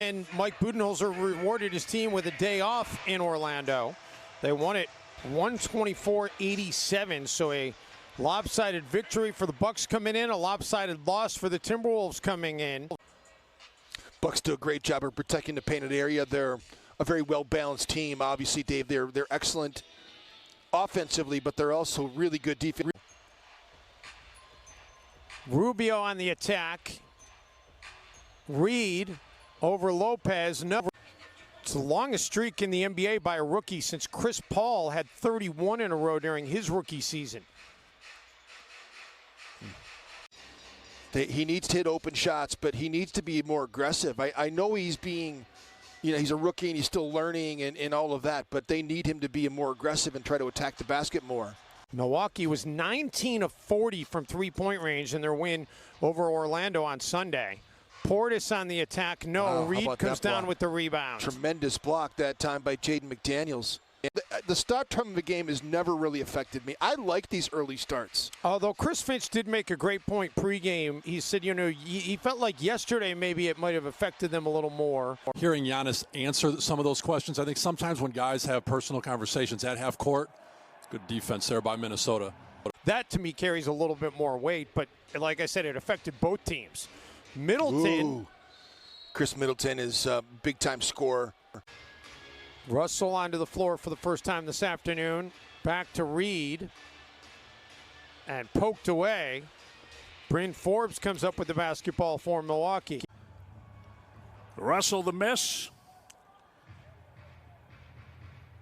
And Mike Budenholzer rewarded his team with a day off in Orlando. They won it 124-87, so a lopsided victory for the Bucks coming in, a lopsided loss for the Timberwolves coming in. Bucks do a great job of protecting the painted area. They're a very well-balanced team. Obviously, Dave, they're excellent offensively, but they're also really good defense. Rubio on the attack. Reid over Lopez. No. It's the longest streak in the NBA by a rookie since Chris Paul had 31 in a row during his rookie season. He needs to hit open shots, but he needs to be more aggressive. I know he's being, he's a rookie and he's still learning and all of that, but they need him to be more aggressive and try to attack the basket more. Milwaukee was 19 of 40 from three-point range in their win over Orlando on Sunday. Portis on the attack. No, Reid comes down with the rebound. Tremendous block that time by Jaden McDaniels. The start time of the game has never really affected me. I like these early starts. Although Chris Finch did make a great point pregame. He said, he felt like yesterday maybe it might have affected them a little more. Hearing Giannis answer some of those questions, I think sometimes when guys have personal conversations at half court, good defense there by Minnesota. That to me carries a little bit more weight, but like I said, it affected both teams. Middleton. Ooh. Chris Middleton is a big-time scorer. Russell onto the floor for the first time this afternoon. Back to Reid. And poked away. Bryn Forbes comes up with the basketball for Milwaukee. Russell the miss.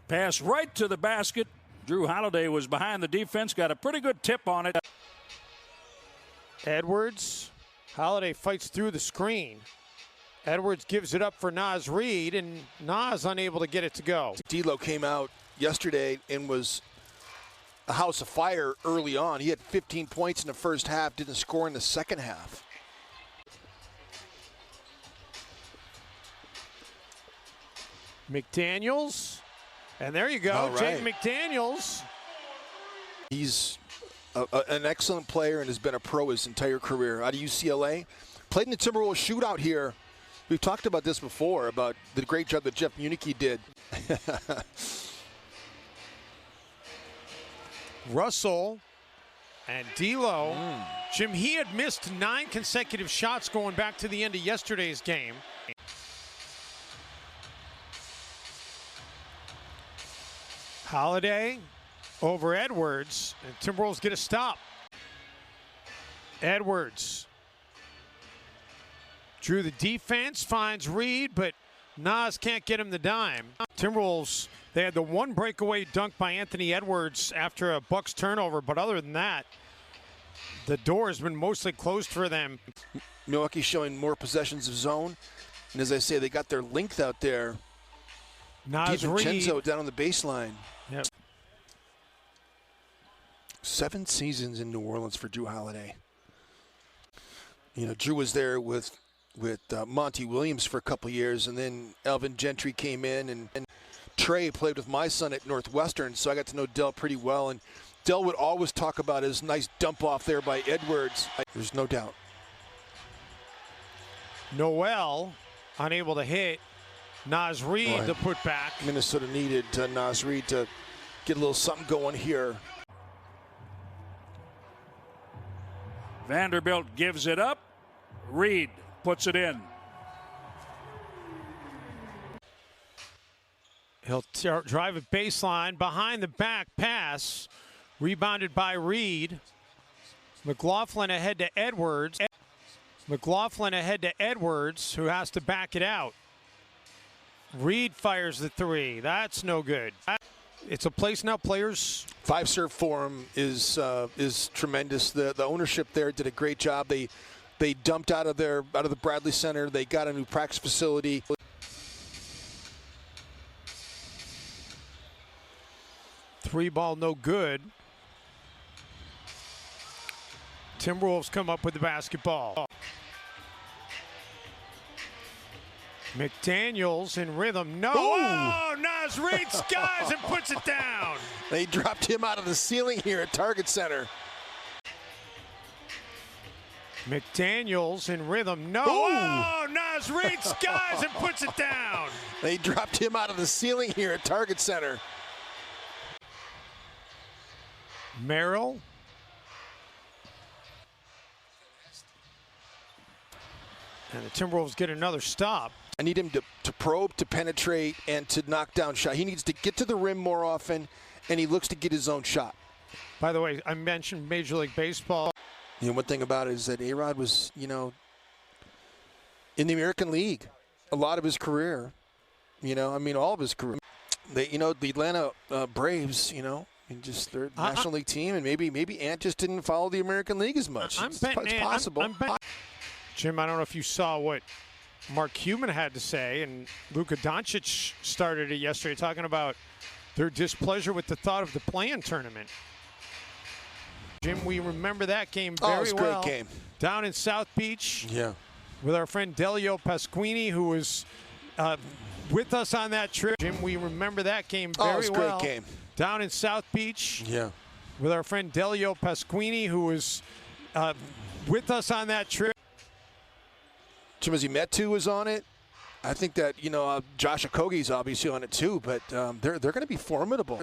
Pass right to the basket. Drew Holiday was behind the defense. Got a pretty good tip on it. Edwards. Holiday fights through the screen. Edwards gives it up for Naz Reid, and Naz unable to get it to go. D'Lo came out yesterday and was a house of fire early on. He had 15 points in the first half, didn't score in the second half. McDaniels, and there you go, right. Jaden McDaniels. He's an excellent player and has been a pro his entire career. Out of UCLA, played in the Timberwolves shootout here. We've talked about this before, about the great job that Jeff Muniche did. Russell and D'Lo. Jim, he had missed 9 consecutive shots going back to the end of yesterday's game. Holiday over Edwards, and Timberwolves get a stop. Edwards drew the defense, finds Reid, but Naz can't get him the dime. Timberwolves, they had the one breakaway dunk by Anthony Edwards after a Bucks turnover, but other than that, the door has been mostly closed for them. Milwaukee showing more possessions of zone, and as I say, they got their length out there. Naz Reid DiVincenzo down on the baseline. Yep. 7 seasons in New Orleans for Drew Holiday. Drew was there with Monty Williams for a couple years, and then Alvin Gentry came in, and Trey played with my son at Northwestern, so I got to know Dell pretty well. And Dell would always talk about his nice dump off there by Edwards. There's no doubt. Noel unable to hit. Naz Reid to put back. Minnesota needed Naz Reid to get a little something going here. Vanderbilt gives it up. Reid puts it in. He'll drive it baseline. Behind the back pass. Rebounded by Reid. McLaughlin ahead to Edwards. McLaughlin ahead to Edwards, who has to back it out. Reid fires the 3. That's no good. It's a place now players. 5-serve for him is tremendous. The ownership there did a great job. They dumped out of the Bradley Center. They got a new practice facility. Three ball no good. Timberwolves come up with the basketball. McDaniels in rhythm. No. Oh, Naz Reid skies and puts it down. They dropped him out of the ceiling here at Target Center. McDaniels in rhythm. No. Ooh. Oh, Naz Reid skies and puts it down. They dropped him out of the ceiling here at Target Center. Merrill. And the Timberwolves get another stop. I need him to probe, to penetrate, and to knock down shot. He needs to get to the rim more often, and he looks to get his own shot. By the way, I mentioned Major League Baseball. You know, one thing about it is that A-Rod was, you know, in the American League a lot of his career. You know, I mean, all of his career. They, you know, the Atlanta Braves, you know, and just their National League team, and maybe Ant just didn't follow the American League as much. I'm It's betting possible. Jim, I don't know if you saw what Mark Cuban had to say, and Luka Doncic started it yesterday talking about their displeasure with the thought of the play-in tournament. Jim, we remember that game very well. Oh, it was a great game. Down in South Beach. Yeah. With our friend Delio Pasquini, who was with us on that trip. Jim, we remember that game very well. Oh, it was a great game. Down in South Beach. Yeah. With our friend Delio Pasquini, who was with us on that trip. Chimezie Metu was on it. I think that, you know, Josh Okogie's obviously on it too, but they're going to be formidable.